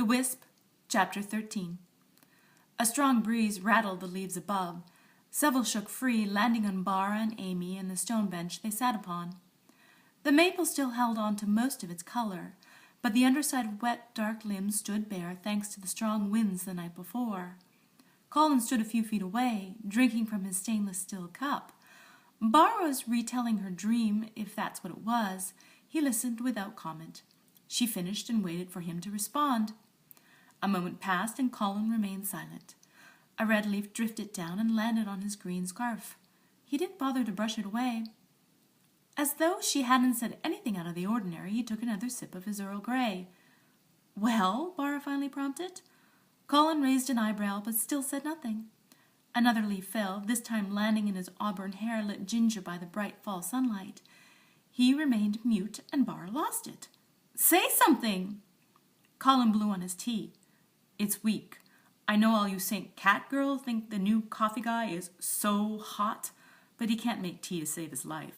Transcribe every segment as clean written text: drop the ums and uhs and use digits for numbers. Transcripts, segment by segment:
The Wisp, Chapter 13. A strong breeze rattled the leaves above. Several shook free, landing on Bara and Amy and the stone bench they sat upon. The maple still held on to most of its color, but the underside of wet, dark limbs stood bare thanks to the strong winds the night before. Colin stood a few feet away, drinking from his stainless steel cup. Bara was retelling her dream, if that's what it was. He listened without comment. She finished and waited for him to respond. A moment passed, and Colin remained silent. A red leaf drifted down and landed on his green scarf. He didn't bother to brush it away. As though she hadn't said anything out of the ordinary, he took another sip of his Earl Grey. "Well?" Bara finally prompted. Colin raised an eyebrow, but still said nothing. Another leaf fell, this time landing in his auburn hair lit ginger by the bright fall sunlight. He remained mute, and Bara lost it. "Say something!" Colin blew on his tea. "It's weak. I know all you St. Cat girls think the new coffee guy is so hot, but he can't make tea to save his life."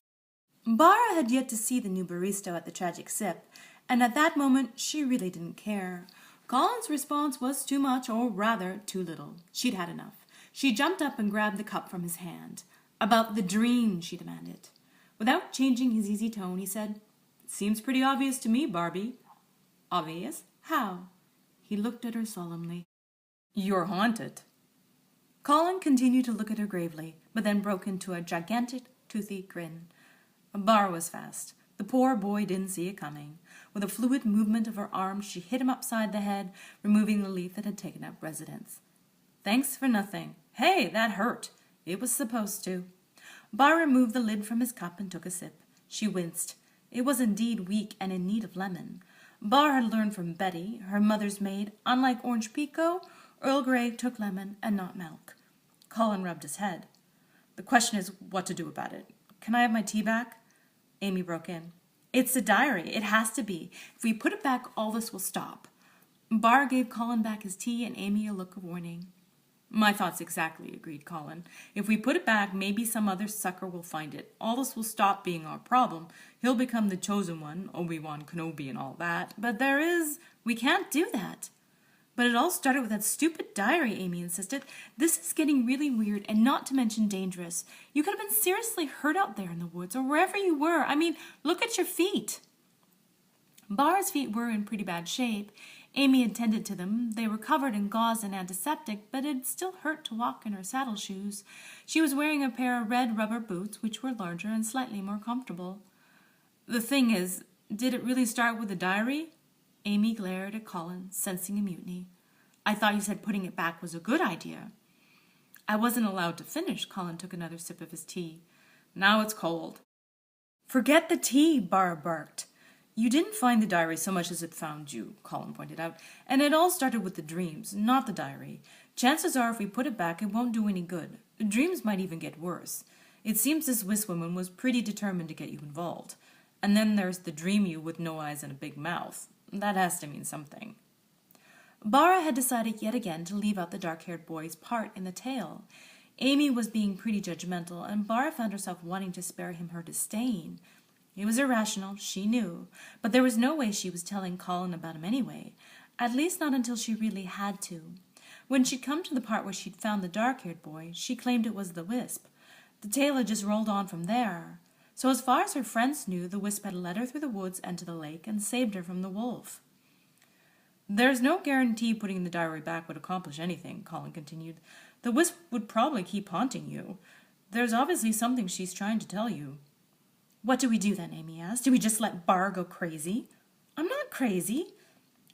Bara had yet to see the new barista at the tragic sip, and at that moment she really didn't care. Colin's response was too much, or rather, too little. She'd had enough. She jumped up and grabbed the cup from his hand. "About the dream," she demanded. Without changing his easy tone, he said, "Seems pretty obvious to me, Barbie." "Obvious? How?" He looked at her solemnly. "You're haunted." Colin continued to look at her gravely, but then broke into a gigantic, toothy grin. Bara was fast. The poor boy didn't see it coming. With a fluid movement of her arm, she hit him upside the head, removing the leaf that had taken up residence. "Thanks for nothing. Hey, that hurt. It was supposed to." Bara removed the lid from his cup and took a sip. She winced. It was indeed weak and in need of lemon. Bara had learned from Betty, her mother's maid, unlike orange pekoe, Earl Grey took lemon and not milk. Colin rubbed his head. "The question is what to do about it. Can I have my tea back?" Amy broke in. "It's a diary. It has to be. If we put it back, all this will stop." Bara gave Colin back his tea and Amy a look of warning. "My thoughts exactly," agreed Colin. "If we put it back, maybe some other sucker will find it. All this will stop being our problem. He'll become the chosen one, Obi-Wan Kenobi and all that. But we can't do that." "But it all started with that stupid diary," Amy insisted. "This is getting really weird and not to mention dangerous. You could have been seriously hurt out there in the woods or wherever you were. I mean, look at your feet." Bara's feet were in pretty bad shape. Amy attended to them. They were covered in gauze and antiseptic, but it still hurt to walk in her saddle shoes. She was wearing a pair of red rubber boots, which were larger and slightly more comfortable. "The thing is, did it really start with the diary?" Amy glared at Colin, sensing a mutiny. "I thought you said putting it back was a good idea." "I wasn't allowed to finish." Colin took another sip of his tea. "Now it's cold." "Forget the tea," Bara barked. "You didn't find the diary so much as it found you," Colin pointed out. "And it all started with the dreams, not the diary. Chances are if we put it back, it won't do any good. The dreams might even get worse. It seems this Wisp woman was pretty determined to get you involved. And then there's the dream you with no eyes and a big mouth. That has to mean something." Bara had decided yet again to leave out the dark-haired boy's part in the tale. Amy was being pretty judgmental, and Bara found herself wanting to spare him her disdain. It was irrational, she knew, but there was no way she was telling Colin about him anyway, at least not until she really had to. When she'd come to the part where she'd found the dark-haired boy, she claimed it was the Wisp. The tale had just rolled on from there. So as far as her friends knew, the Wisp had led her through the woods and to the lake and saved her from the wolf. "There's no guarantee putting the diary back would accomplish anything," Colin continued. "The Wisp would probably keep haunting you. There's obviously something she's trying to tell you." "What do we do then?" Amy asked. "Do we just let Bara go crazy?" "I'm not crazy."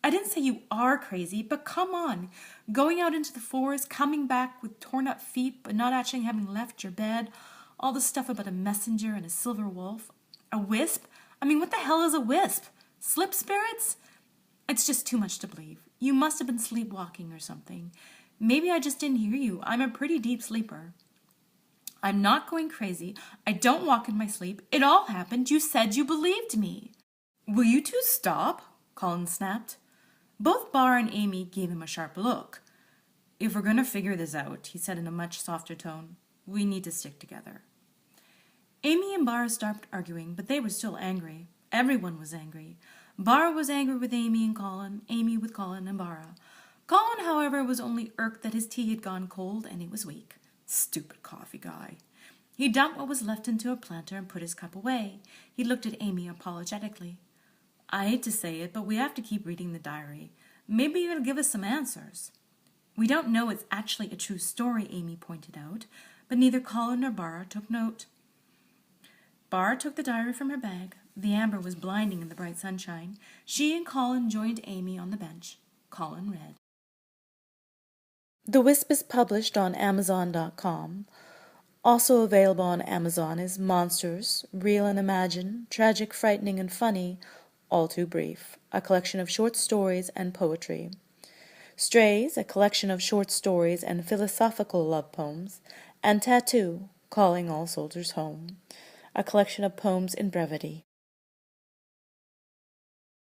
"I didn't say you are crazy, but come on. Going out into the forest, coming back with torn-up feet, but not actually having left your bed. All the stuff about a messenger and a silver wolf. A wisp? I mean, what the hell is a wisp? Slip spirits? It's just too much to believe. You must have been sleepwalking or something. Maybe I just didn't hear you. I'm a pretty deep sleeper." "I'm not going crazy. I don't walk in my sleep. It all happened. You said you believed me." "Will you two stop?" Colin snapped. Both Bara and Amy gave him a sharp look. "If we're going to figure this out," he said in a much softer tone, "we need to stick together." Amy and Bara stopped arguing, but they were still angry. Everyone was angry. Bara was angry with Amy and Colin, Amy with Colin and Bara. Colin, however, was only irked that his tea had gone cold and he was weak. Stupid coffee guy. He dumped what was left into a planter and put his cup away. He looked at Amy apologetically. I hate to say it, but we have to keep reading the diary. Maybe it'll give us some answers. We don't know it's actually a true story, Amy pointed out, but neither Colin nor Bara took note. Bara took the diary from her bag. The amber was blinding in the bright sunshine. She and Colin joined Amy on the bench. Colin read. The Wisp is published on Amazon.com. Also available on Amazon is Monsters, Real and Imagined, Tragic, Frightening, and Funny, All Too Brief, a collection of short stories and poetry. Strays, a collection of short stories and philosophical love poems, and Tattoo, Calling All Soldiers Home, a collection of poems in brevity.